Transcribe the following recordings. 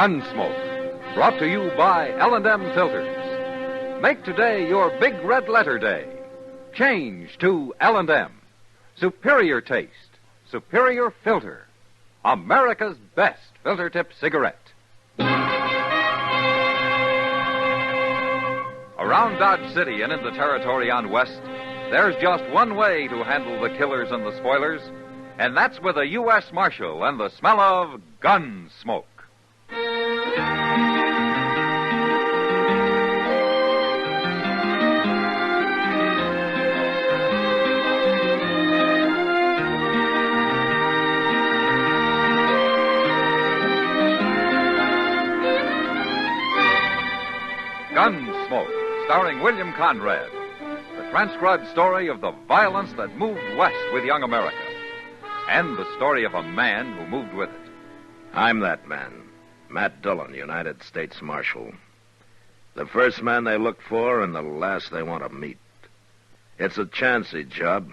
Gunsmoke, brought to you by L&M Filters. Make today your big red letter day. Change to L&M. Superior taste, superior filter. America's best filter tip cigarette. Around Dodge City and in the territory on West, there's just one way to handle the killers and the spoilers, and that's with a U.S. Marshal and the smell of gun smoke. Gunsmoke, starring William Conrad. The transcribed story of the violence that moved west with young America. And the story of a man who moved with it. I'm that man, Matt Dillon, United States Marshal. The first man they look for and the last they want to meet. It's a chancy job,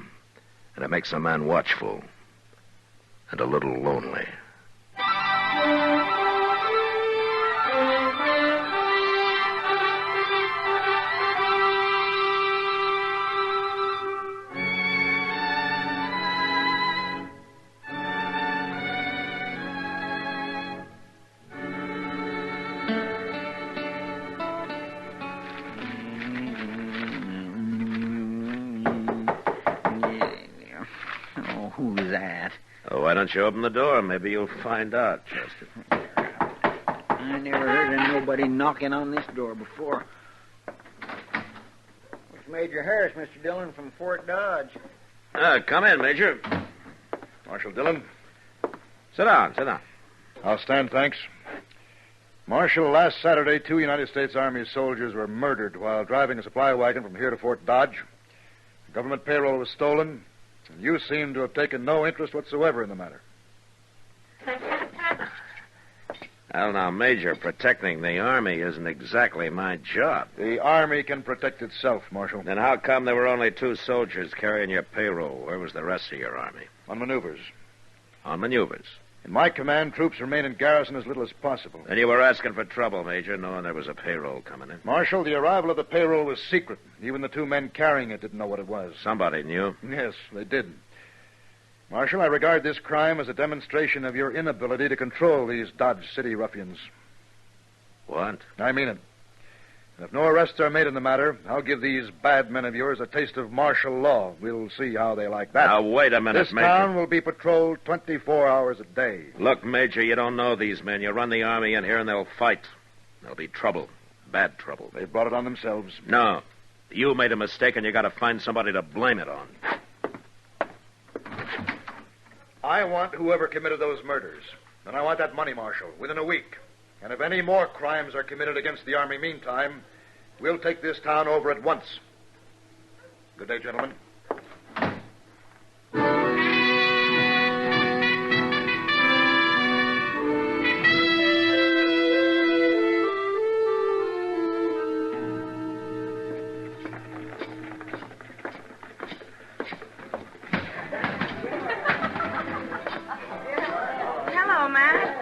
and it makes a man watchful and a little lonely. Who's that? Oh, why don't you open the door? Maybe you'll find out, Chester. I never heard of nobody knocking on this door before. It's Major Harris, Mr. Dillon, from Fort Dodge. Come in, Major. Marshal Dillon. Sit down. I'll stand, thanks. Marshal, last Saturday, 2 United States Army soldiers were murdered while driving a supply wagon from here to Fort Dodge. The government payroll was stolen, and you seem to have taken no interest whatsoever in the matter. Well, now, Major, protecting the Army isn't exactly my job. The Army can protect itself, Marshal. Then how come there were only 2 soldiers carrying your payroll? Where was the rest of your Army? On maneuvers. On maneuvers. In my command, troops remain in garrison as little as possible. Then you were asking for trouble, Major, knowing there was a payroll coming in. Marshal, the arrival of the payroll was secret. Even the 2 men carrying it didn't know what it was. Somebody knew. Yes, they did. Marshal, I regard this crime as a demonstration of your inability to control these Dodge City ruffians. What? I mean it. And if no arrests are made in the matter, I'll give these bad men of yours a taste of martial law. We'll see how they like that. Now, wait a minute, This Major. town will be patrolled 24 hours a day. Look, Major, you don't know these men. You run the Army in here and they'll fight. There'll be trouble. Bad trouble. They brought it on themselves. No. You made a mistake and you got to find somebody to blame it on. I want whoever committed those murders. And I want that money, Marshal, within a week. And if any more crimes are committed against the Army meantime, we'll take this town over at once. Good day, gentlemen.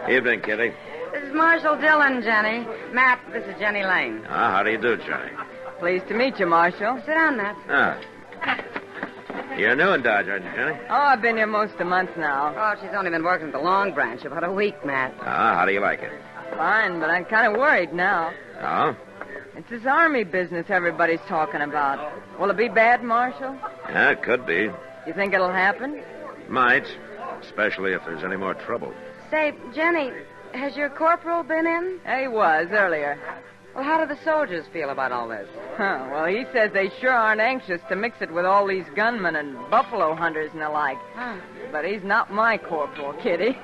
Evening, Kitty. This is Marshal Dillon, Jenny. Matt, this is Jenny Lane. How do you do, Johnny? Pleased to meet you, Marshal. Sit down, Matt. You're new in Dodge, aren't you, Johnny? Oh, I've been here most of a month now. Oh, she's only been working at the Long Branch about a week, Matt. How do you like it? Fine, but I'm kind of worried now. Oh? It's this Army business everybody's talking about. Will it be bad, Marshal? Yeah, it could be. You think it'll happen? Might, especially if there's any more trouble. Say, Jenny, has your corporal been in? He was, earlier. Well, how do the soldiers feel about all this? Well, he says they sure aren't anxious to mix it with all these gunmen and buffalo hunters and the like. But he's not my corporal, Kitty.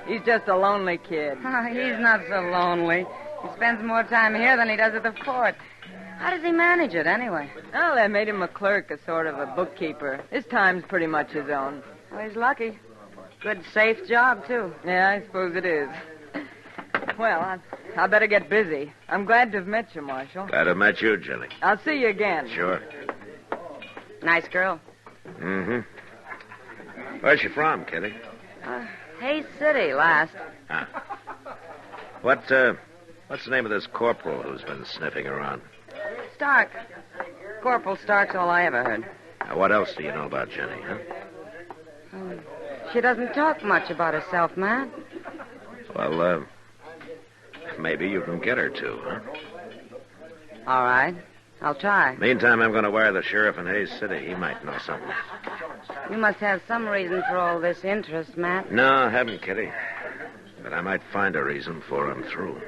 He's just a lonely kid. He's not so lonely. He spends more time here than he does at the fort. How does he manage it, anyway? Well, they made him a clerk, a sort of a bookkeeper. His time's pretty much his own. Well, he's lucky. Good, safe job, too. Yeah, I suppose it is. Well, I better get busy. I'm glad to have met you, Marshal. Glad to have met you, Jenny. I'll see you again. Sure. Nice girl. Mm-hmm. Where's she from, Kitty? Hayes City, last. What's the name of this corporal who's been sniffing around? Stark. Corporal Stark's all I ever heard. Now, what else do you know about Jenny, huh? She doesn't talk much about herself, Matt. Well, maybe you can get her to, huh? All right. I'll try. Meantime, I'm going to wire the sheriff in Hayes City. He might know something. You must have some reason for all this interest, Matt. No, I haven't, Kitty. But I might find a reason before I'm through.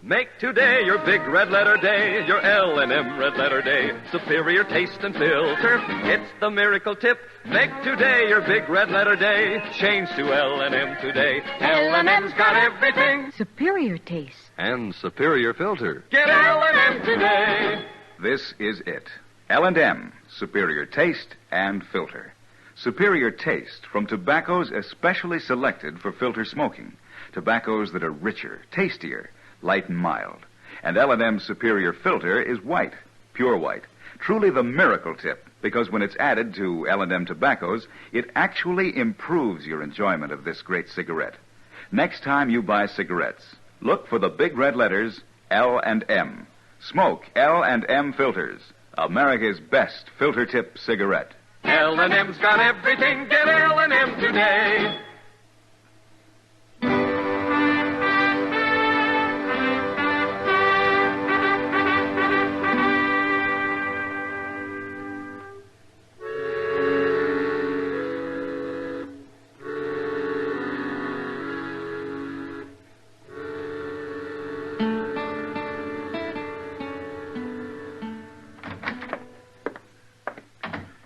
Make today your big red letter day, your L&M red letter day. Superior taste and filter, it's the miracle tip. Make today your big red letter day. Change to L&M today. L&M's got everything. Superior taste. And superior filter. Get L&M today. This is it. L&M, superior taste and filter. Superior taste from tobaccos especially selected for filter smoking. Tobaccos that are richer, tastier, light and mild. And L&M's superior filter is white, pure white. Truly the miracle tip, because when it's added to L&M tobaccos, it actually improves your enjoyment of this great cigarette. Next time you buy cigarettes, look for the big red letters L&M. Smoke L&M filters, America's best filter tip cigarette. L&M's got everything. Get L&M today.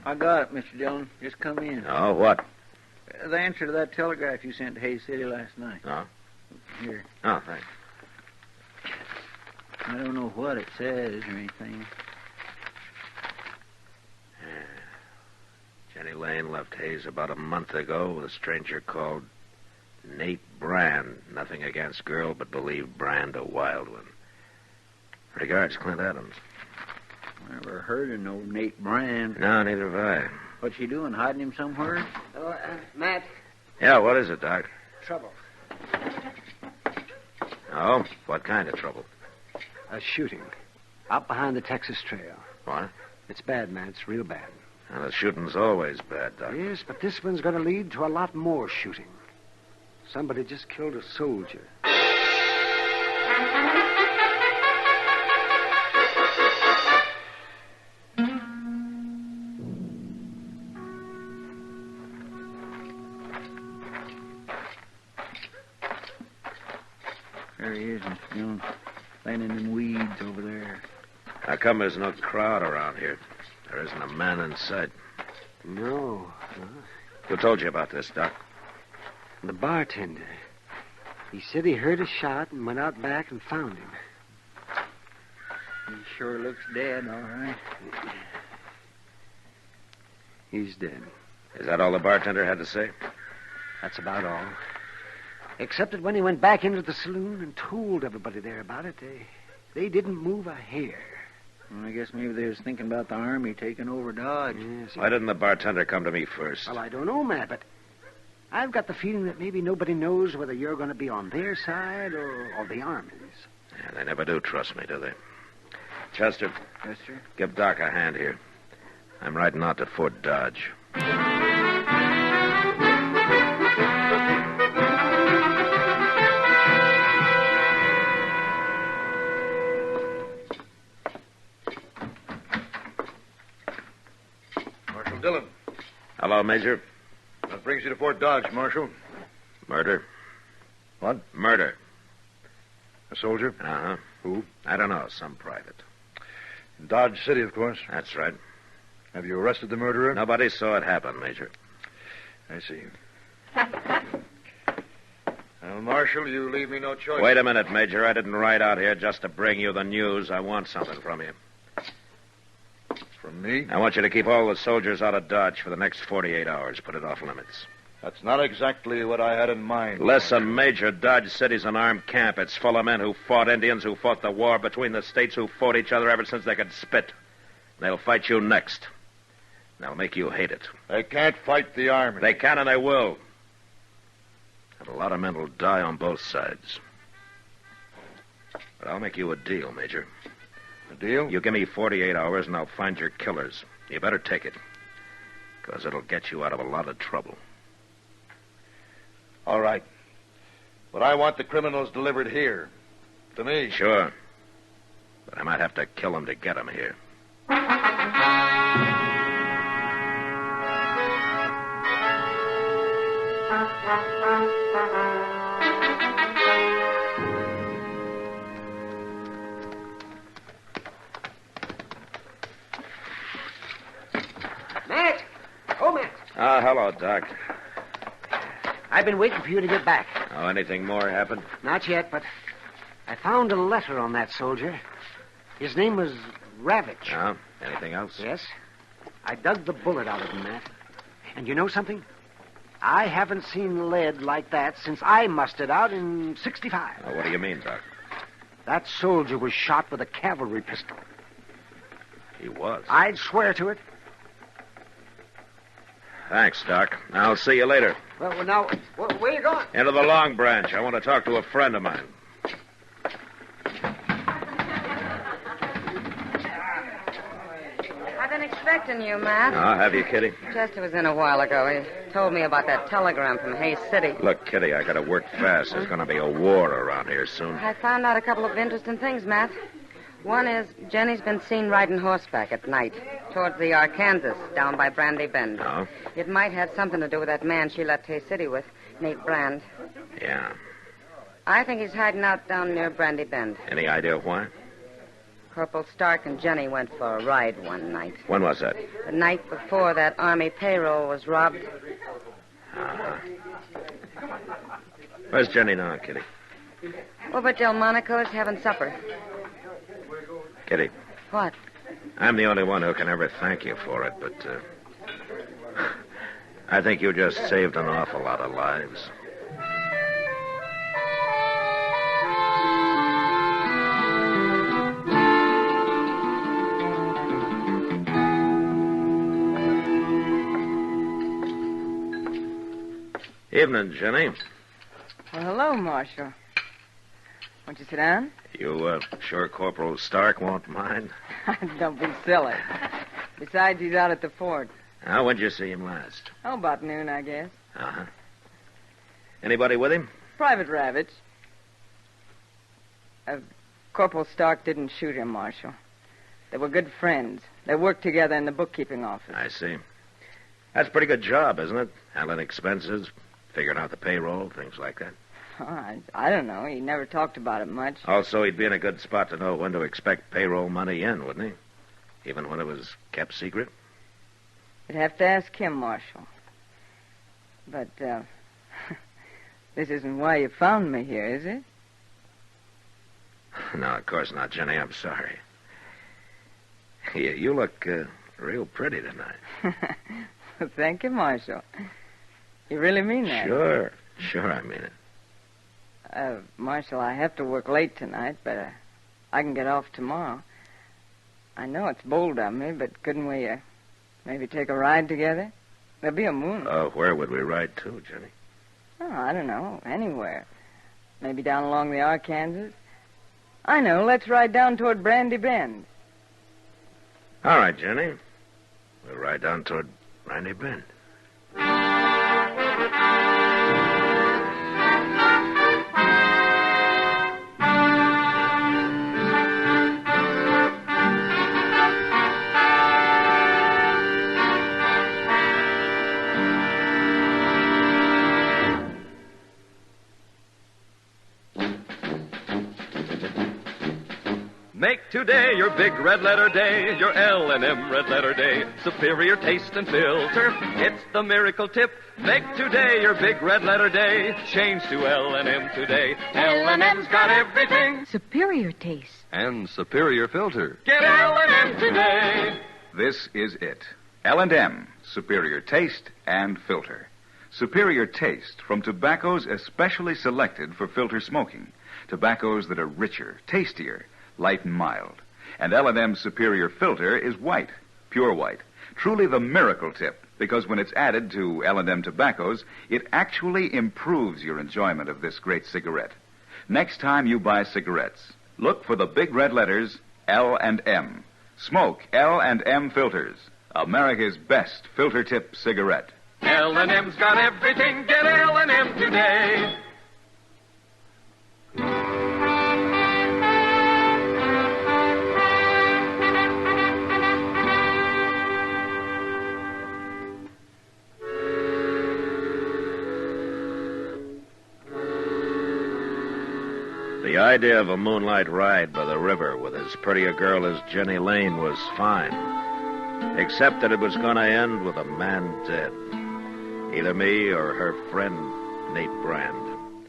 I got it, Mr. Dillon. Just come in. Oh, what? The answer to that telegraph you sent to Hayes City last night. Oh? Here. Oh, thanks. I don't know what it says or anything. Jenny Lane left Hayes about a month ago with a stranger called Nate Brand. Nothing against girl, but believe Brand a wild one. Regards, Clint Adams. Never heard of no Nate Brand. No, neither have I. What's she doing, hiding him somewhere? Matt. Yeah, what is it, Doc? Trouble. Oh? What kind of trouble? A shooting. Out behind the Texas Trail. What? It's bad, man. It's real bad. Well, the shooting's always bad, Doc. Yes, but this one's going to lead to a lot more shooting. Somebody just killed a soldier. There he is, Mr. Dillon. Laying in them weeds over there. How come there's no crowd around here? There isn't a man in sight. No. Who told you about this, Doc? The bartender. He said he heard a shot and went out back and found him. He sure looks dead, all right. He's dead. Is that all the bartender had to say? That's about all. Except that when he went back into the saloon and told everybody there about it, they didn't move a hair. Well, I guess maybe they was thinking about the Army taking over Dodge. Yes. Why didn't the bartender come to me first? Well, I don't know, Matt, but I've got the feeling that maybe nobody knows whether you're going to be on their side or the Army's. Yeah, they never do trust me, do they? Chester. Yes, sir? Give Doc a hand here. I'm riding out to Fort Dodge. Marshal Dillon. Hello, Major. What brings you to Fort Dodge, Marshal? Murder. What? Murder. A soldier? Uh-huh. Who? I don't know. Some private. In Dodge City, of course. That's right. Have you arrested the murderer? Nobody saw it happen, Major. I see. Well, Marshal, you leave me no choice. Wait a minute, Major. I didn't ride out here just to bring you the news. I want something from you. From me? I want you to keep all the soldiers out of Dodge for the next 48 hours. Put it off limits. That's not exactly what I had in mind. Listen, Major, Dodge City's an armed camp. It's full of men who fought Indians, who fought the war between the states, who fought each other ever since they could spit. They'll fight you next. They'll make you hate it. They can't fight the Army. They can and they will. And a lot of men will die on both sides. But I'll make you a deal, Major. A deal? You give me 48 hours and I'll find your killers. You better take it. Because it'll get you out of a lot of trouble. All right. But I want the criminals delivered here. To me. Sure. But I might have to kill them to get them here. Matt! Oh, Matt. Hello, Doc. I've been waiting for you to get back. Oh, anything more happened? Not yet, but I found a letter on that soldier. His name was Ravitch. Oh, anything else? Yes. I dug the bullet out of him, Matt. And you know something? I haven't seen lead like that since I mustered out in 65. Oh, what do you mean, Doc? That soldier was shot with a cavalry pistol. He was. I'd swear to it. Thanks, Doc. I'll see you later. Well, now, where are you going? Into the Long Branch. I want to talk to a friend of mine. I've been expecting you, Matt. Oh, have you, Kitty? Chester was in a while ago. He told me about that telegram from Hayes City. Look, Kitty, I gotta work fast. There's gonna be a war around here soon. I found out a couple of interesting things, Matt. One is Jenny's been seen riding horseback at night towards the Arkansas down by Brandy Bend. Oh? It might have something to do with that man she left Hayes City with, Nate Brand. Yeah. I think he's hiding out down near Brandy Bend. Any idea why? Corporal Stark and Jenny went for a ride one night. When was that? The night before that Army payroll was robbed. Uh-huh. Where's Jenny now, Kitty? Over at Delmonico's having supper. Kitty, What? I'm the only one who can ever thank you for it, but I think you just saved an awful lot of lives. Evening, Jenny. Well, hello, Marshal. Won't you sit down? You sure Corporal Stark won't mind? Don't be silly. Besides, he's out at the fort. When'd you see him last? Oh, about noon, I guess. Uh-huh. Anybody with him? Private Ravitch. Corporal Stark didn't shoot him, Marshal. They were good friends. They worked together in the bookkeeping office. I see. That's a pretty good job, isn't it? Handling expenses, figuring out the payroll, things like that. Oh, I don't know. He never talked about it much. Also, he'd be in a good spot to know when to expect payroll money in, wouldn't he? Even when it was kept secret? You'd have to ask him, Marshal. But, this isn't why you found me here, is it? No, of course not, Jenny. I'm sorry. You look real pretty tonight. Well, thank you, Marshal. You really mean that? Sure, I mean it. Marshal, I have to work late tonight, but I can get off tomorrow. I know it's bold of me, but couldn't we maybe take a ride together? There'll be a moon. Where would we ride to, Jenny? Oh, I don't know. Anywhere. Maybe down along the Arkansas. I know. Let's ride down toward Brandy Bend. All right, Jenny. We'll ride down toward Brandy Bend. Make today your big red letter day, your L&M red letter day. Superior taste and filter, it's the miracle tip. Make today your big red letter day. Change to L&M today. L&M's got everything. Superior taste. And superior filter. Get L&M today. This is it. L&M, superior taste and filter. Superior taste from tobaccos especially selected for filter smoking. Tobaccos that are richer, tastier, light and mild. And L&M's superior filter is white, pure white. Truly the miracle tip, because when it's added to L&M tobaccos, it actually improves your enjoyment of this great cigarette. Next time you buy cigarettes, look for the big red letters L&M. Smoke L&M filters, America's best filter tip cigarette. L&M's got everything. Get L&M today. The idea of a moonlight ride by the river with as pretty a girl as Jenny Lane was fine, except that it was going to end with a man dead. Either me or her friend, Nate Brand.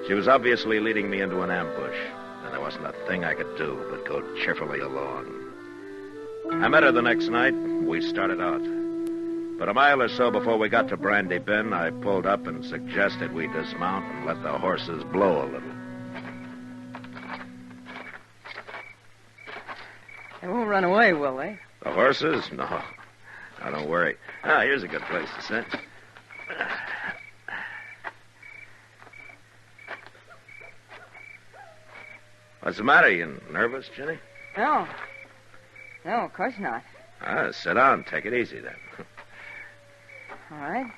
She was obviously leading me into an ambush, and there wasn't a thing I could do but go cheerfully along. I met her the next night. We started out. But a mile or so before we got to Brandy Bend, I pulled up and suggested we dismount and let the horses blow a little. They won't run away, will they? The horses? No. Now, don't worry. Ah, here's a good place to sit. What's the matter? You nervous, Jenny? No. No, of course not. Ah, sit down. Take it easy, then. All right.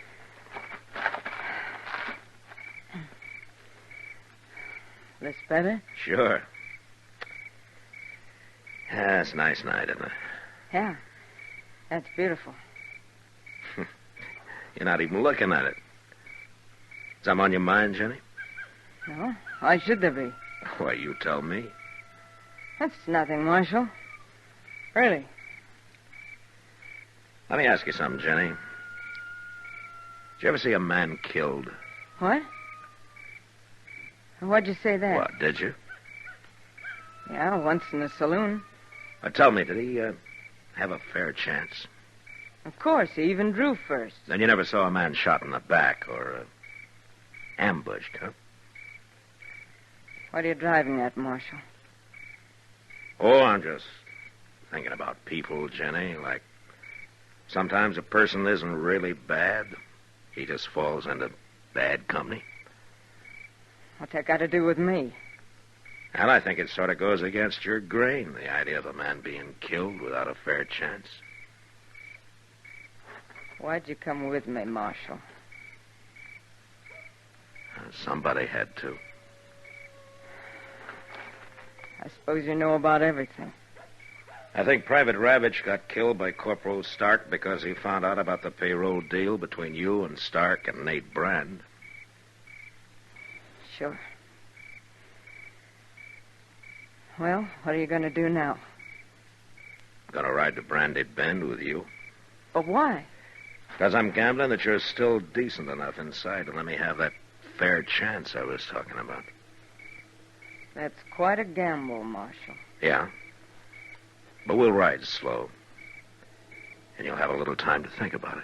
This better? Sure. Yeah, it's a nice night, isn't it? Yeah. That's beautiful. You're not even looking at it. Something on your mind, Jenny? No. Why should there be? Why, you tell me. That's nothing, Marshal. Really. Let me ask you something, Jenny. Did you ever see a man killed? What? Why'd you say that? What, did you? Yeah, once in a saloon. Tell me, did he have a fair chance? Of course, he even drew first. Then you never saw a man shot in the back or ambushed, huh? What are you driving at, Marshal? Oh, I'm just thinking about people, Jenny. Like, sometimes a person isn't really bad. He just falls into bad company. What's that got to do with me? And I think it sort of goes against your grain, the idea of a man being killed without a fair chance. Why'd you come with me, Marshal? Somebody had to. I suppose you know about everything. I think Private Ravitch got killed by Corporal Stark because he found out about the payroll deal between you and Stark and Nate Brand. Sure. Well, what are you going to do now? Gonna ride to Brandy Bend with you. But why? Because I'm gambling that you're still decent enough inside to let me have that fair chance I was talking about. That's quite a gamble, Marshal. Yeah. But we'll ride slow. And you'll have a little time to think about it.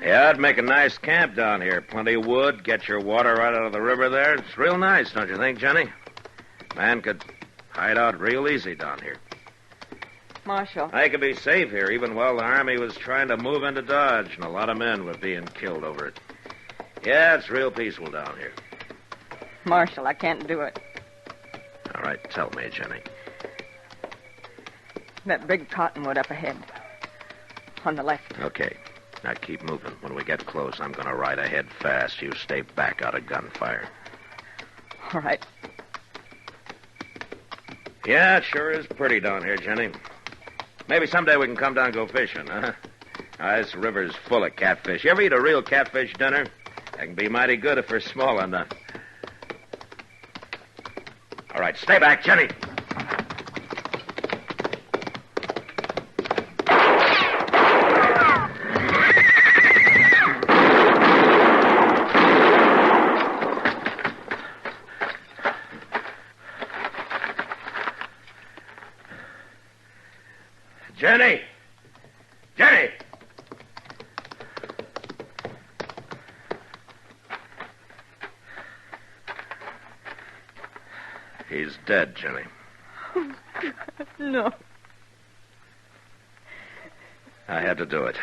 Yeah, I'd make a nice camp down here. Plenty of wood, get your water right out of the river there. It's real nice, don't you think, Jenny? Man could hide out real easy down here. Marshal. I could be safe here even while the Army was trying to move into Dodge, and a lot of men were being killed over it. Yeah, it's real peaceful down here. Marshal, I can't do it. All right, tell me, Jenny. That big cottonwood up ahead. On the left. Okay. Now keep moving. When we get close, I'm going to ride ahead fast. You stay back out of gunfire. All right. Yeah, it sure is pretty down here, Jenny. Maybe someday we can come down and go fishing, huh? This river's full of catfish. You ever eat a real catfish dinner? That can be mighty good if they're small enough. All right, stay back, Jenny. Jenny! Jenny! He's dead, Jenny. Oh, God, no. I had to do it.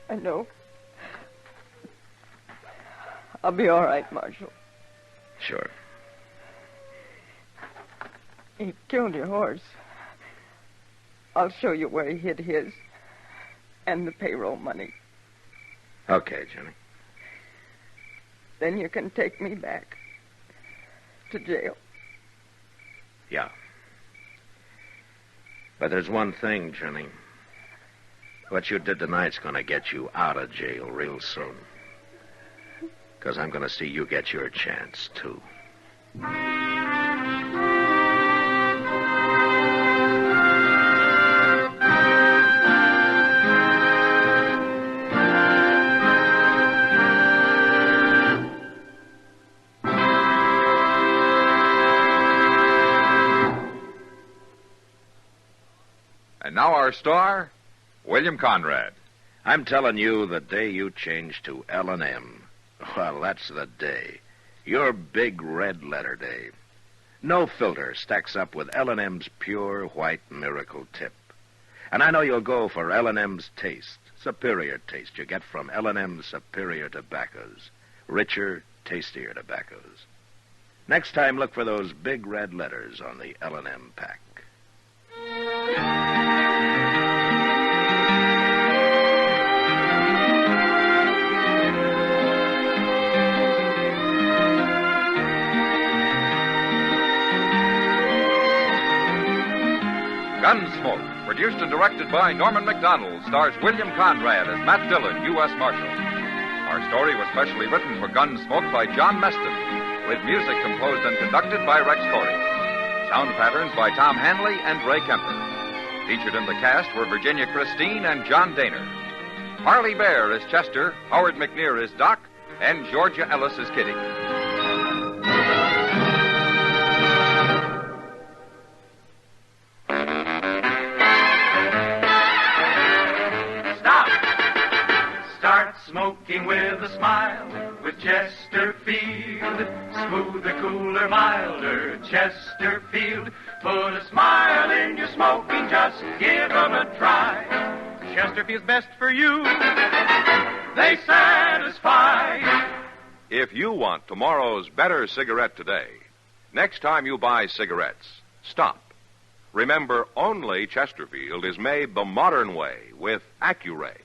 I know. I'll be all right, Marshal. Sure. He killed your horse. I'll show you where he hid his and the payroll money. Okay, Jenny. Then you can take me back to jail. Yeah. But there's one thing, Jenny. What you did tonight's going to get you out of jail real soon. Because I'm going to see you get your chance, too. And now our star, William Conrad. I'm telling you, the day you change to L&M, well, that's the day. Your big red letter day. No filter stacks up with L&M's pure white miracle tip. And I know you'll go for L&M's taste, superior taste you get from L&M's superior tobaccos. Richer, tastier tobaccos. Next time, look for those big red letters on the L&M pack. Gunsmoke, produced and directed by Norman Macdonnell, stars William Conrad as Matt Dillon, U.S. Marshal. Our story was specially written for Gunsmoke by John Meston, with music composed and conducted by Rex Corey. Sound patterns by Tom Hanley and Ray Kemper. Featured in the cast were Virginia Christine and John Daner. Parley Baer is Chester, Howard McNear is Doc, and Georgia Ellis is Kitty. Smoking with a smile with Chesterfield. Smoother, cooler, milder Chesterfield. Put a smile in your smoking, just give 'em a try. Chesterfield's best for you. They satisfy. If you want tomorrow's better cigarette today, next time you buy cigarettes, stop. Remember, only Chesterfield is made the modern way with Accuray.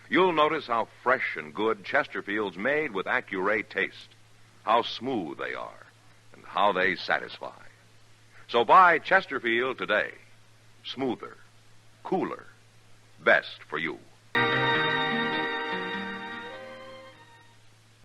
You'll notice how fresh and good Chesterfield's made with Accuray taste, how smooth they are, and how they satisfy. So buy Chesterfield today. Smoother, cooler, best for you.